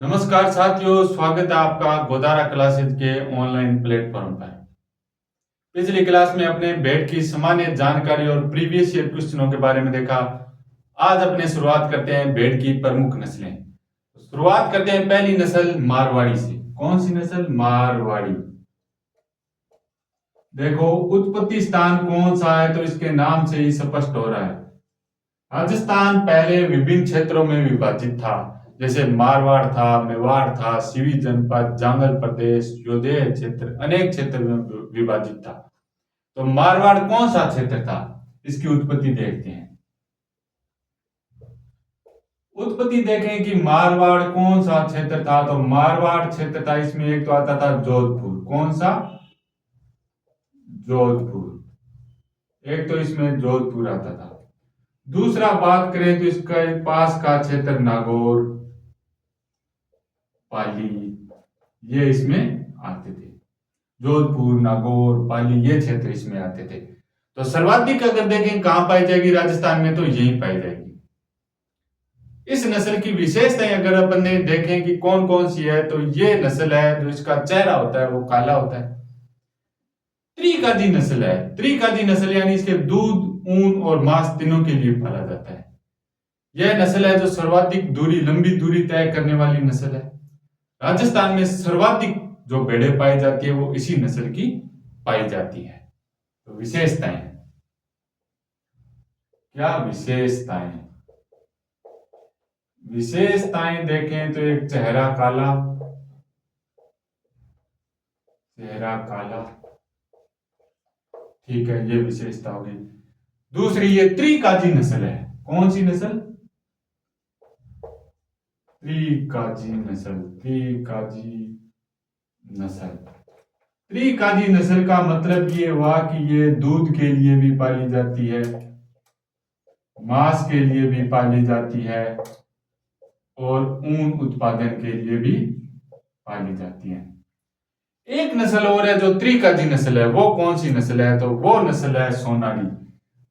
नमस्कार साथियों, स्वागत है आपका गोदारा क्लासेज के ऑनलाइन प्लेटफॉर्म पर। पिछली क्लास में अपने भेड़ की सामान्य जानकारी और प्रीवियस ईयर क्वेश्चनों के बारे में देखा। आज अपने शुरुआत करते हैं भेड़ की प्रमुख नस्लें। शुरुआत करते हैं पहली नस्ल मारवाड़ी से। कौन सी नस्ल? मारवाड़ी। देखो उत्पत्ति स्थान कौन सा है तो इसके नाम से ही स्पष्ट हो रहा है। राजस्थान पहले विभिन्न क्षेत्रों में विभाजित था, जैसे मारवाड़ था, मेवाड़ था, सिवी जनपद, जांगल प्रदेश, योधेय क्षेत्र, अनेक क्षेत्र में विभाजित था। तो मारवाड़ कौन सा क्षेत्र था? इसकी उत्पत्ति देखते हैं। उत्पत्ति देखें कि मारवाड़ कौन सा क्षेत्र था, तो मारवाड़ क्षेत्र था, इसमें एक तो आता था जोधपुर। कौन सा? जोधपुर। एक तो इसमें जोधपुर आता था। दूसरा बात करें तो इसका पास का क्षेत्र नागौर, पाली, ये इसमें आते थे। जोधपुर, नागौर, पाली, ये क्षेत्र इसमें आते थे। तो सर्वाधिक अगर देखें कहां पाई जाएगी राजस्थान में, तो यही पाई जाएगी। इस नस्ल की विशेषताएं अगर अपन ने देखें कि कौन कौन सी है, तो ये नस्ल है जो इसका चेहरा होता है वो काला होता है। त्रिकाजी नस्ल है। त्रिकाजी नस्ल यानी इसके दूध, ऊन और मांस तीनों के लिए पाला जाता है। यह नस्ल है जो सर्वाधिक दूरी, लंबी दूरी तय करने वाली नस्ल है। राजस्थान में सर्वाधिक जो भेड़ें पाई जाती है वो इसी नस्ल की पाई जाती है। तो विशेषताएं, क्या विशेषताएं? विशेषताएं देखें तो एक चेहरा काला, चेहरा काला, ठीक है, ये विशेषता होगी। दूसरी, ये त्रिकाजी नस्ल है। कौन सी नस्ल? त्रिकाजी नस्ल। त्रिकाजी नस्ल। त्रिकाजी नस्ल का मतलब ये हुआ कि ये दूध के लिए भी पाली जाती है, मांस के लिए भी पाली जाती है और ऊन उत्पादन के लिए भी पाली जाती है। एक नस्ल और है जो त्रिकाजी नस्ल है। वो कौन सी नस्ल है? तो वो नस्ल है सोनारी।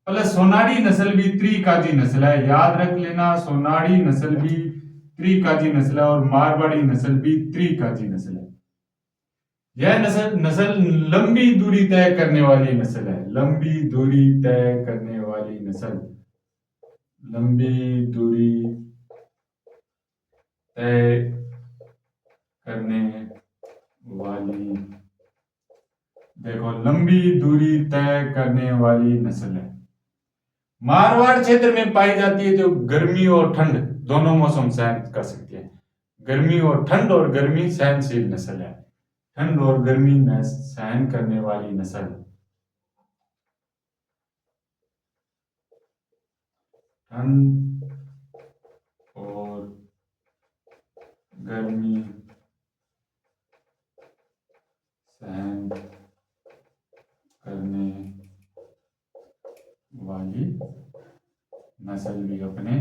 प्लस सोनारी नस्ल भी त्रिकाजी नस्ल है, याद रख लेना। सोनारी नस्ल भी त्रिकाजी नस्ल है और मारवाड़ी नस्ल भी त्रिकाजी नस्ल है। यह नस्ल लंबी दूरी तय करने वाली नस्ल है। लंबी दूरी तय करने वाली नस्ल। लंबी दूरी तय करने वाली, देखो, लंबी दूरी तय करने वाली नस्ल है। मारवाड़ क्षेत्र में पाई जाती है, जो गर्मी और ठंड दोनों मौसम सहन कर सकती है। गर्मी और ठंड और गर्मी सहनशील नस्ल है। ठंड और गर्मी में सहन करने वाली नस्ल। ठंड और गर्मी सहन करने वाली नस्ल भी अपने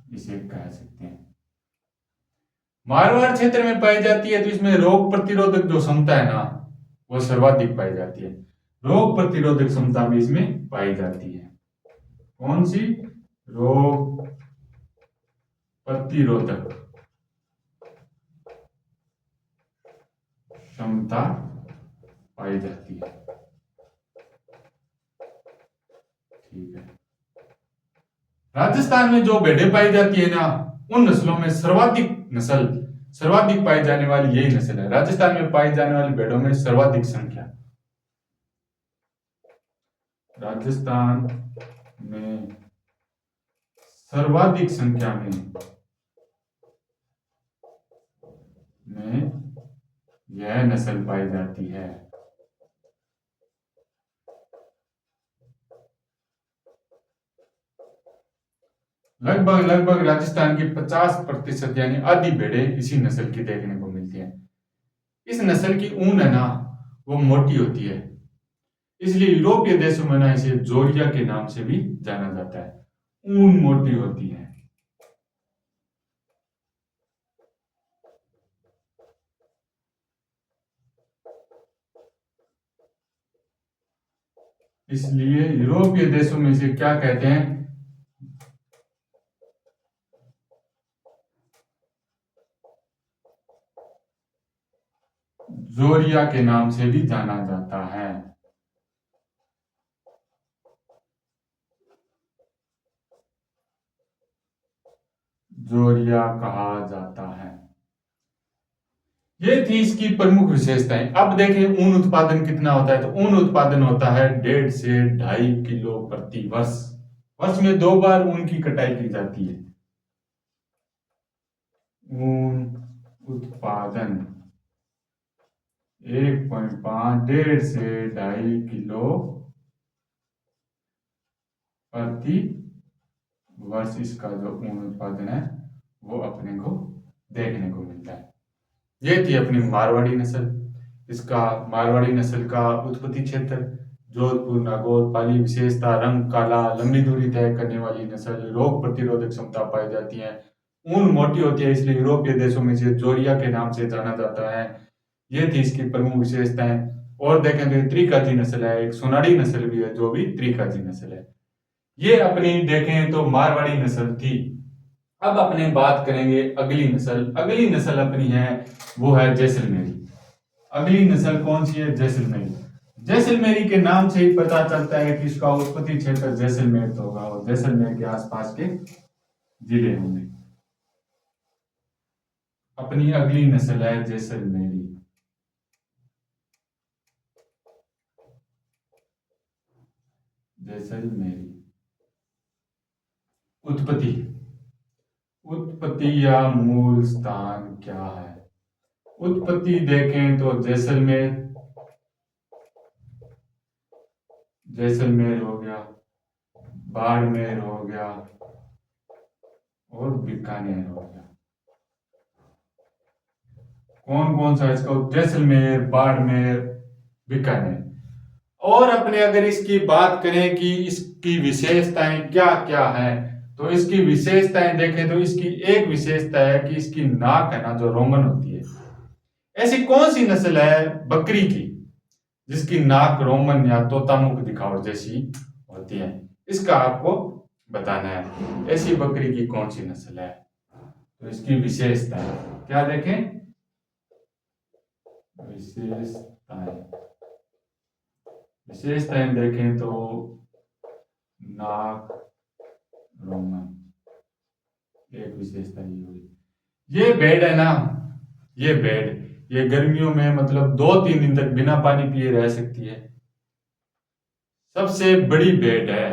इसे कह सकते हैं। मारवाड़ क्षेत्र में पाई जाती है तो इसमें रोग प्रतिरोधक जो क्षमता है ना, वो सर्वाधिक पाई जाती है। रोग प्रतिरोधक क्षमता भी इसमें पाई जाती है। कौन सी? रोग प्रतिरोधक क्षमता पाई जाती है। ठीक है। राजस्थान में जो भेड़ें पाई जाती है ना, उन नस्लों में सर्वाधिक पाई जाने वाली यही नस्ल है। राजस्थान में पाई जाने वाली भेड़ों में सर्वाधिक संख्या, राजस्थान में सर्वाधिक संख्या में यह नस्ल पाई जाती है। लगभग राजस्थान की 50% यानी आधी भेड़ें इसी नस्ल की देखने को मिलती है। इस नस्ल की ऊन है ना, वो मोटी होती है, इसलिए यूरोपीय देशों में ना इसे जोरिया के नाम से भी जाना जाता है। ऊन मोटी होती है। इसलिए यूरोपीय देशों में इसे क्या कहते हैं? जोरिया के नाम से भी जाना जाता है। जोरिया कहा जाता है। ये थी इसकी प्रमुख विशेषताएं। अब देखें ऊन उत्पादन कितना होता है, तो ऊन उत्पादन होता है 1.5 से 2.5 किलो प्रति वर्ष। वर्ष में 2 बार ऊन की कटाई की जाती है। ऊन उत्पादन 1.5 1.5 से 2.5 किलो प्रति वर्ष इसका जो ऊन उत्पादन है वो अपने को देखने को मिलता है। ये थी अपनी मारवाड़ी नस्ल। इसका मारवाड़ी नस्ल का उत्पत्ति क्षेत्र जोधपुर, नागौर, पाली। विशेषता रंग काला, लंबी दूरी तय करने वाली नस्ल, रोग प्रतिरोधक क्षमता पाई जाती है, ऊन मोटी होती है, इसलिए यूरोपीय देशों में से जोरिया के नाम से जाना जाता है। ये थी इसकी प्रमुख विशेषताएं। और देखें तो ये त्रिकाजी नस्ल है, एक सोनाड़ी नस्ल भी है जो भी त्रिकाजी नस्ल है। ये अपनी देखें तो मारवाड़ी नस्ल थी। अब अपने बात करेंगे अगली नस्ल। अगली नस्ल अपनी है वो है जैसलमेरी। अगली नस्ल कौन सी है? जैसलमेरी। जैसलमेरी के नाम से ही पता चलता है कि इसका उत्पत्ति क्षेत्र जैसलमेर तो होगा और जैसलमेर के आसपास के जिले होंगे। अपनी अगली नस्ल है जैसलमेरी। जैसलमेरी। उत्पत्ति उत्पत्ति या मूल स्थान क्या है? उत्पत्ति देखें तो जैसलमेर, जैसलमेर हो गया, बाड़मेर हो गया और बीकानेर हो गया। कौन कौन सा इसका? जैसलमेर, बाड़मेर, बीकानेर। और अपने अगर इसकी बात करें कि इसकी विशेषताएं क्या क्या है, तो इसकी विशेषताएं देखें तो इसकी एक विशेषता है कि इसकी नाक है ना जो रोमन होती है। ऐसी कौन सी नस्ल है बकरी की जिसकी नाक रोमन या तोतामुख दिखावट जैसी होती है? इसका आपको बताना है ऐसी बकरी की कौन सी नस्ल है। तो इसकी विशेषताएं क्या देखें? विशेषताएं विशेषताएं देखें तो नाक रोमन, एक विशेषता ये हुई। ये बेड है ना, ये बेड ये गर्मियों में मतलब 2-3 दिन तक बिना पानी पिए रह सकती है। सबसे बड़ी बेड है,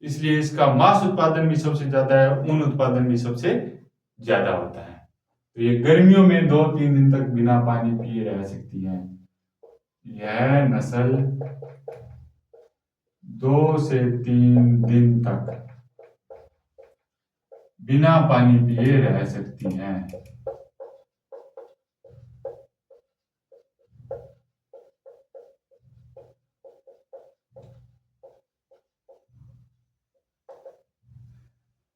इसलिए इसका मांस उत्पादन भी सबसे ज्यादा है, ऊन उत्पादन भी सबसे ज्यादा होता है। तो ये गर्मियों में 2-3 दिन तक बिना पानी पिए रह सकती है। यह नस्ल 2 से 3 दिन तक बिना पानी पिए रह सकती हैं।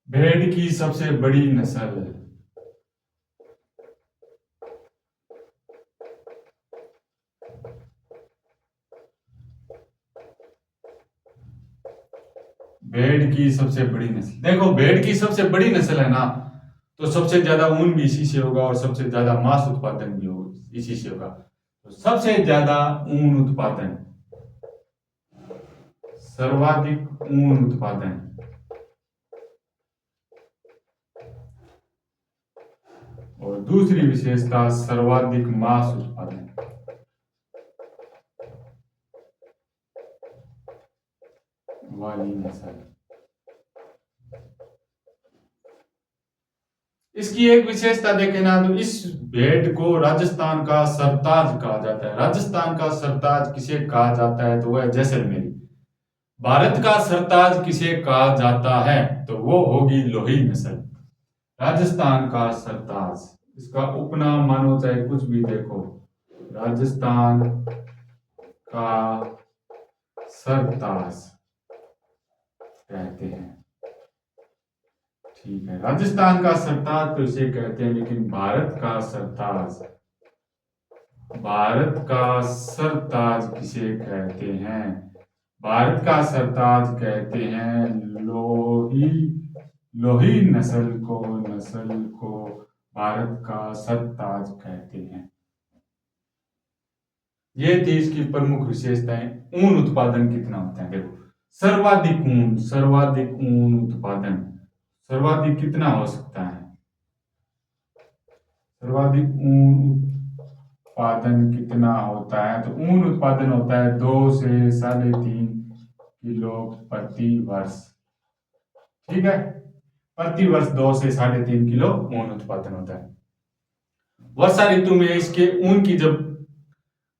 भेड़ की सबसे बड़ी नस्ल भेड़ की सबसे बड़ी नस्ल देखो, भेड़ की सबसे बड़ी नस्ल है ना, तो सबसे ज्यादा ऊन भी इसी से होगा और सबसे ज्यादा मांस उत्पादन भी होगा इसी से होगा। तो सबसे ज्यादा ऊन उत्पादन, सर्वाधिक ऊन उत्पादन और दूसरी विशेषता सर्वाधिक मांस उत्पादन वाली नस्ल। इसकी एक विशेषता देखें ना, तो इस भेड़ को राजस्थान का सरताज कहा जाता है। राजस्थान का सरताज किसे कहा जाता है? तो वह है जैसलमेरी। भारत का सरताज किसे कहा जाता है? तो वो होगी लोही नस्ल। राजस्थान का सरताज, इसका उपनाम मानो चाहे कुछ भी देखो, राजस्थान का सरताज कहते हैं। ठीक है, राजस्थान का सरताज तो इसे कहते हैं, लेकिन भारत का सरताज, भारत का सरताज किसे कहते हैं? भारत का सरताज कहते हैं लोही, लोही नस्ल को भारत का सरताज कहते हैं। ये थी इसकी प्रमुख विशेषताएं। ऊन उत्पादन कितना होता है, देखो सर्वाधिक ऊन उत्पादन, सर्वाधिक कितना हो सकता है, सर्वाधिक ऊन उत्पादन कितना होता है, तो ऊन उत्पादन होता है 2 से 3.5 किलो प्रति वर्ष। ठीक है, प्रति वर्ष 2 से 3.5 किलो ऊन उत्पादन होता है। वर्षा ऋतु में इसके ऊन की जब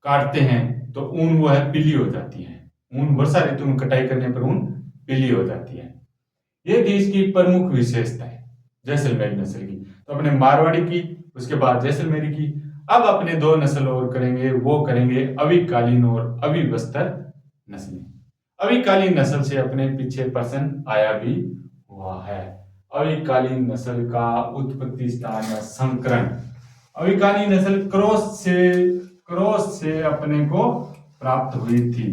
काटते हैं तो ऊन वो है पीली हो जाती है। ऊन वर्षा ऋतु में कटाई करने पर ऊन पीली हो जाती है। ये थी इसकी प्रमुख विशेषता है जैसलमेरी नस्ल की। तो अपने मारवाड़ी की, उसके बाद जैसलमेरी की। अब अपने 2 नस्ल और करेंगे, वो करेंगे अविकालीन और अविवस्त्र नस्लें। अविकालीन नस्ल से अपने पीछे प्रश्न आया भी हुआ है। अविकालीन नस्ल का उत्पत्ति स्थान है संकरण। अविकालीन नस्ल क्रॉस से अपने को प्राप्त हुई थी।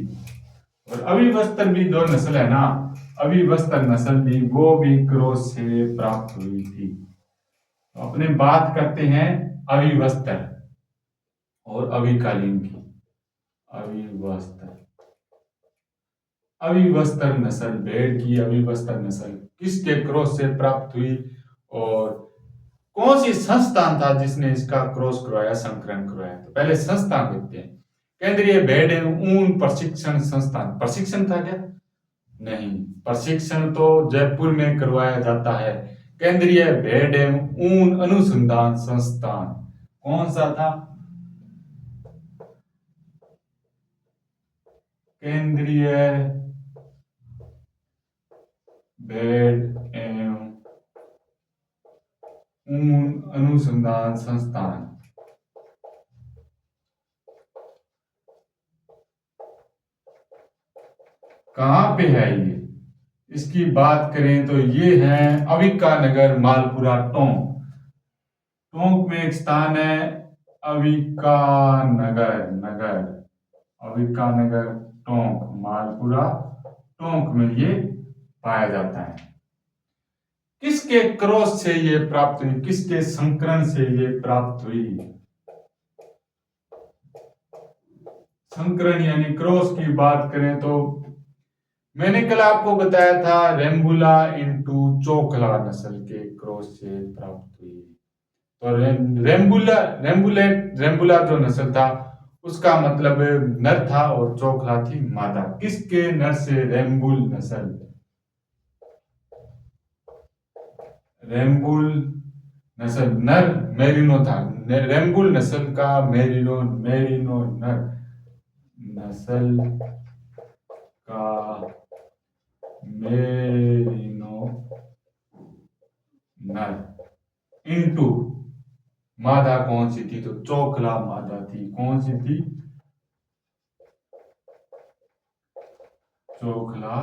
और अविवस्त्र भी 2 नस्ल है ना, अविवस्त्र नस्ल भी, वो भी क्रॉस से प्राप्त हुई थी। तो अपने बात करते हैं अविवस्त्र और अविकालीन की। अविवस्त्र नस्ल, भेड़ की अविवस्त्र नस्ल किसके क्रॉस से प्राप्त हुई और कौन सी संस्थान था जिसने इसका क्रॉस करवाया, संकरण करवाया? तो पहले संस्थान देखते हैं। केंद्रीय भेड़ एवं ऊन प्रशिक्षण संस्थान। प्रशिक्षण था क्या? नहीं, प्रशिक्षण तो जयपुर में करवाया जाता है। केंद्रीय भेड़ एवं ऊन अनुसंधान संस्थान कौन सा था? केंद्रीय भेड़ एवं ऊन अनुसंधान संस्थान। कहां पे है ये? इसकी बात करें तो ये है अविकानगर, मालपुरा, टोंक। टोंक में एक स्थान है अविकानगर टोंक, मालपुरा टोंक में ये पाया जाता है। किसके क्रॉस से ये प्राप्त हुई, किसके संकरण से ये प्राप्त हुई? संकरण यानी क्रॉस की बात करें तो मैंने कल आपको बताया था रेम्बुला इंटू चोखला नस्ल के क्रॉस से प्राप्त हुई। तो रेम्बुला जो नस्ल था उसका मतलब नर था और चोखला थी मादा। किसके नर से? रेम्बुल नस्ल, रेम्बुल नस्ल नर मेरिनो था। रेम्बुल नस्ल का मेरिनो नर नस्ल का मेरिनो नर इंटू मादा कौन सी थी? तो चोखला मादा थी। कौन सी थी? चोखला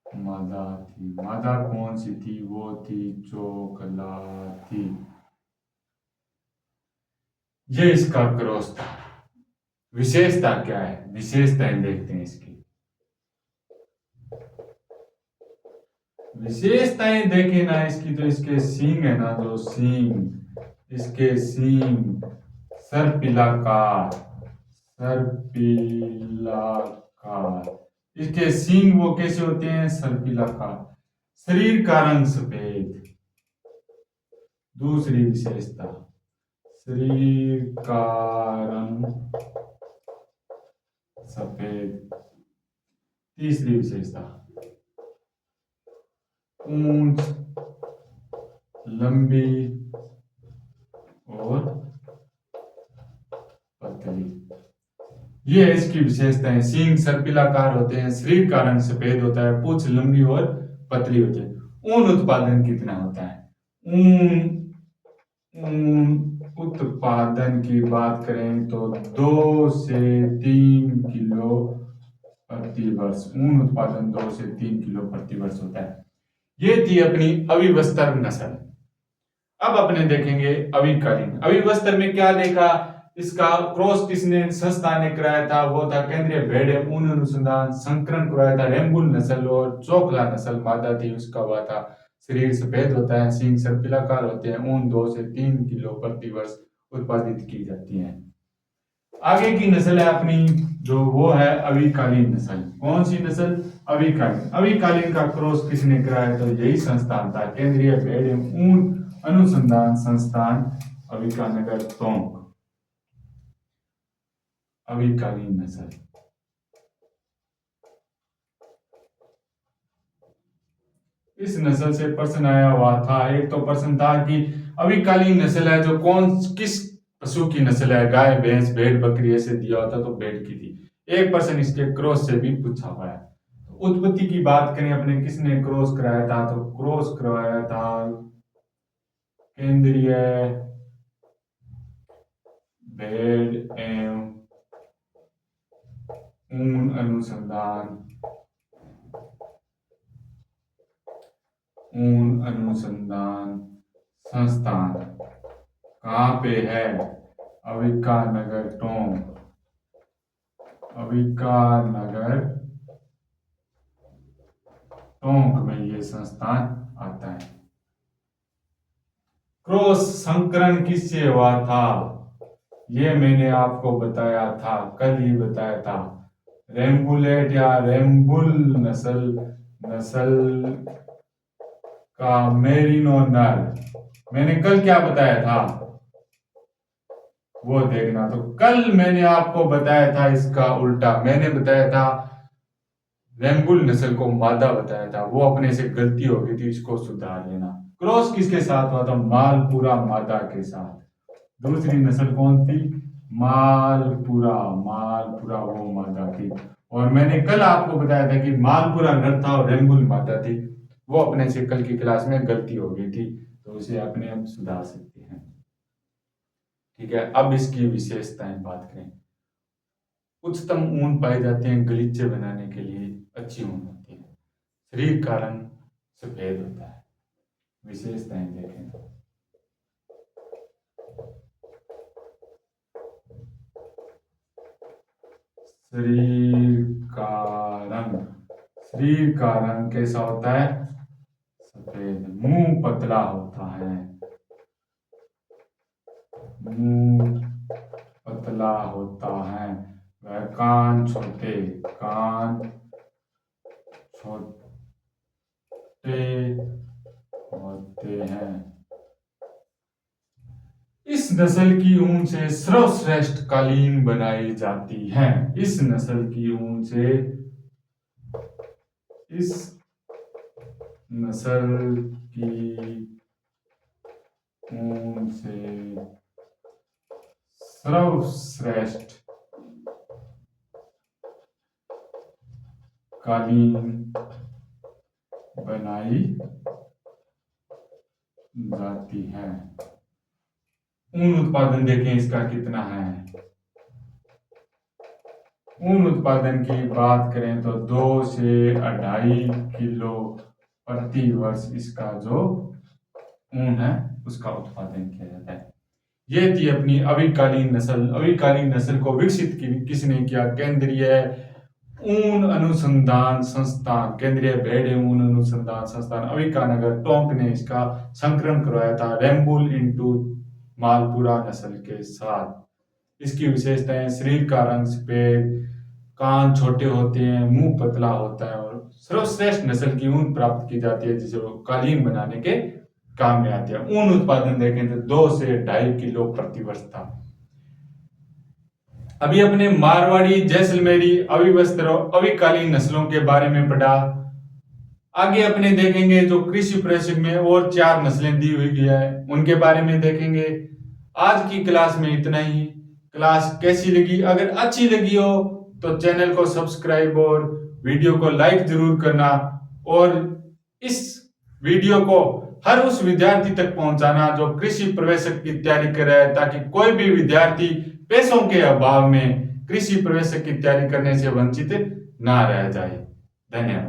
मादा थी। मादा कौन सी थी? वो थी चोखला थी। ये इसका क्रॉस था। विशेषता क्या है? विशेषताएं देखते हैं इसकी। विशेषताएं देखें ना इसकी, तो इसके सींग है ना, जो सींग, इसके सींग सर्पिलाकार, इसके सींग वो कैसे होते हैं? सर्पिलाकार। शरीर का रंग सफेद। दूसरी विशेषता, शरीर का रंग सफेद। तीसरी विशेषता, पूंछ लंबी और पतली। ये है इसकी विशेषताएं। सींग सर्पिलाकार होते हैं, शरीर का रंग सफेद होता है, पूंछ लंबी और पतली होती है। ऊन उत्पादन कितना होता है? ऊन उत्पादन की बात करें तो 2 से 3 किलो प्रति वर्ष। ऊन उत्पादन 2 से 3 किलो प्रति वर्ष होता है। ये थी अपनी अविवस्त्र नस्ल। अब अपने देखेंगे अविकालीन। अविवस्त्र में क्या देखा? इसका क्रॉस किसने, संस्था ने कराया था? वो था केंद्रीय भेड़ ऊन अनुसंधान। संकरण कराया था रेम्बुल नस्ल और चोखला नस्ल मादा थी, उसका हुआ था। शरीर सफेद होता है, सींग सर्पिलाकार होते हैं। ऊन 2 से 3 किलो प्रति वर्ष उत्पादित की जाती है। आगे की नस्ल है अपनी जो वो है अविकालीन नस्ल। कौन सी नस्ल? अविकालीन। अविकालीन का क्रॉस किसने कराया? तो यही संस्थान था, केंद्रीय भेड़ एवं ऊन अनुसंधान संस्थान, अविकानगर टोंक। अविकालीन नस्ल। इस नस्ल से प्रश्न आया हुआ था। एक तो प्रश्न था कि अविकालीन नस्ल है जो किस पशु की नस्ल है? गाय, भैंस, भेड़, बकरी, ऐसे दिया होता तो भेड़ की थी। एक प्रश्न इसके क्रॉस से भी पूछा हुआ है। तो उत्पत्ति की बात करें अपने, किसने क्रॉस कराया था? तो क्रॉस करवाया था केंद्रीय भेड़ एवं ऊन अनुसंधान संस्थान कहाँ पे है? अविकानगर टोंक। अविकानगर टोंक में ये संस्थान आता है। क्रॉस संकरण किससे हुआ था? ये मैंने आपको बताया था, कल ही बताया था। रेम्बुलेट या रेम्बुल नस्ल का मेरिनो नर। मैंने कल क्या बताया था वो देखना। तो कल मैंने आपको बताया था इसका उल्टा, मैंने बताया था रेम्बुल नस्ल को मादा बताया था, वो अपने से गलती हो गई थी, इसको सुधार लेना। क्रॉस किसके साथ हुआ था? मालपुरा मादा के साथ। दूसरी नस्ल कौन थी? मालपुरा। मालपुरा वो मादा थी। और मैंने कल आपको बताया था कि मालपुरा नर था और रेम्बुल मादा थी, वो अपने से कल की क्लास में गलती हो गई थी, तो उसे अपने आप सुधार सकते हैं। ठीक है, अब इसकी विशेषताएं बात करें। उच्चतम ऊन पाए जाते हैं गलीचे बनाने के लिए, अच्छी ऊन होती है। शरीर का रंग सफेद होता है। विशेषताएं देखें तो शरीर का रंग कैसा होता है? सफेद। मुंह पतला होता है। मुंह पतला होता है। वह कान छोटे होते हैं। इस नस्ल की ऊन से सर्वश्रेष्ठ कालीन बनाई जाती है। इस नस्ल की ऊन से सर्वश्रेष्ठ कालीन बनाई जाती है। ऊन उत्पादन देखें इसका कितना है। ऊन उत्पादन की बात करें तो 2 से 2.5 किलो प्रति वर्ष इसका जो ऊन है उसका उत्पादन किया जाता है। ये थी अपनी अविकालीन नस्ल। अविकालीन नस्ल को विकसित किसने किया? केंद्रीय ऊन अनुसंधान संस्थान, केंद्रीय भेड़ एवं ऊन अनुसंधान संस्थान अविकानगर टोंक ने इसका संकरण करवाया था रेम्बुल इंटू मालपुरा नस्ल के साथ। इसकी विशेषताएं: शरीर का रंग सफेद, कान छोटे होते हैं, मुंह पतला होता है और सर्वश्रेष्ठ नस्ल की ऊन प्राप्त की जाती है जिसे कालीन बनाने के काम में आती है। ऊन उत्पादन देखें तो 2 से 2.5 किलो प्रति वर्ष था। अभी अपने मारवाड़ी, जैसलमेरी, अविवस्त्र और अविकालीन नस्लों के बारे में पढ़ा। आगे अपने देखेंगे जो कृषि प्रशिक्षण में और 4 नस्लें दी हुई है उनके बारे में देखेंगे। आज की क्लास में इतना ही। क्लास कैसी लगी? अगर अच्छी लगी हो तो चैनल को सब्सक्राइब और वीडियो को लाइक जरूर करना और इस वीडियो को हर उस विद्यार्थी तक पहुंचाना जो कृषि प्रवेशक की तैयारी कर रहा है, ताकि कोई भी विद्यार्थी पैसों के अभाव में कृषि प्रवेशक की तैयारी करने से वंचित ना रह जाए। धन्यवाद।